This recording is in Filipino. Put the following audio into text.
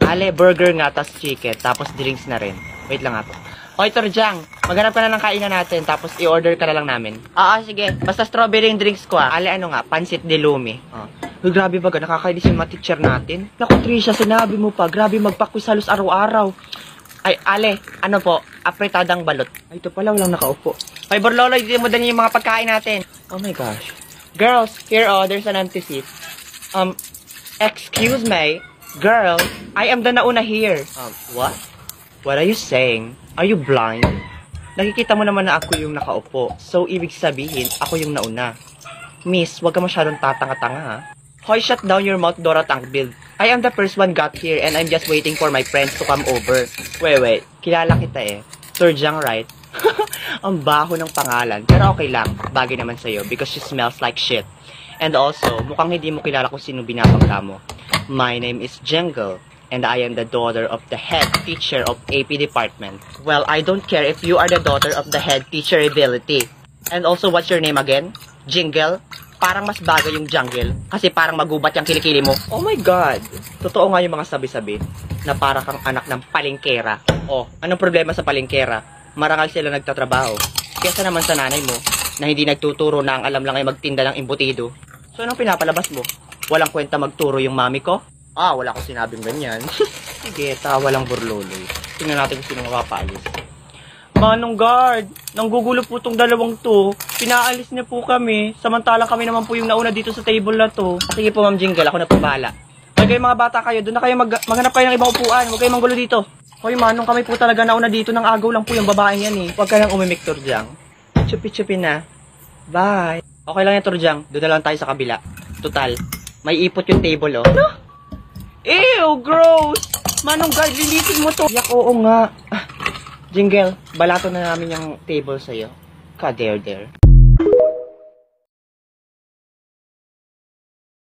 Ale, burger nga, tas chicken, tapos drinks na rin. Wait lang ako. Okay, Torjang, maghanap ka na ng kainan natin, tapos i-order ka na lang namin. Sige. Basta strawberry yung drinks ko, Ale, ano nga, pansit de lumi. Uy, grabe baga, nakakainis yung mga teacher natin. Naku, Trisha, sinabi mo pa, grabe magpa-quiz halos araw-araw. Ay, Ale, ano po, apretadang balot. Ay, ito pala, walang nakaupo. Ay, Borlolo, hindi mo dali yung mga pagkain natin. Oh my gosh. Girls, here, there's an empty seat. Excuse me, girl, I am the nauna here. What? What are you saying? Are you blind? Nakikita mo naman na ako yung nakaupo. So, ibig sabihin, ako yung nauna. Miss, wag ka masyadong tatanga-tanga, ha? Hoy, shut down your mouth, Dora Tankbill. I am the first one got here and I'm just waiting for my friends to come over. Wait. Kilala kita eh. Torjang, right? Ang baho ng pangalan. Pero okay lang. Bagay naman sa'yo because she smells like shit. And also, mukhang hindi mo kilala kung sino binabangga mo. My name is Jengle. And I am the daughter of the head teacher of AP department. Well, I don't care if you are the daughter of the head teacher ability. And also, what's your name again? Jingle? Parang mas bagay yung jungle. Kasi parang magubat yung kilikili mo. Oh my God! Totoo nga yung mga sabi-sabi na para kang anak ng palengkera. Anong problema sa palengkera? Marangal sila nagtatrabaho. Kesa naman sa nanay mo na hindi nagtuturo na ang alam lang ay magtinda ng imbutido. So, anong pinapalabas mo? Walang kwenta magturo yung mami ko? Wala akong sinabing ganyan. Sige, tawa lang Borloloy. Tingnan natin kung sino mapapalis. Manong guard, nanggugulo po tong dalawang to. Pinaalis niya po kami. Samantalang kami naman po yung nauna dito sa table na to. Sige po, Ma'am Jingle, ako na po bahala. Hoy, kayo mga bata kayo, doon na kayo maghanap kayo ng ibang upuan. Huwag kayong manggulo dito. Hoy, Manong, kami po talaga nauna dito ng agaw lang po yung babaeng yan eh. Huwag ka nang umimik, Torjang. Chupi-chupi na. Bye. Okay lang yan, Torjang. Doon na lang tayo sa kabila. Total, may ipot yung table, oh. No? Ew, gross! Manong guard, linisin mo to. Yak, oo nga. Jingle, balato na namin yung table sa'yo. Ka-dare-dare.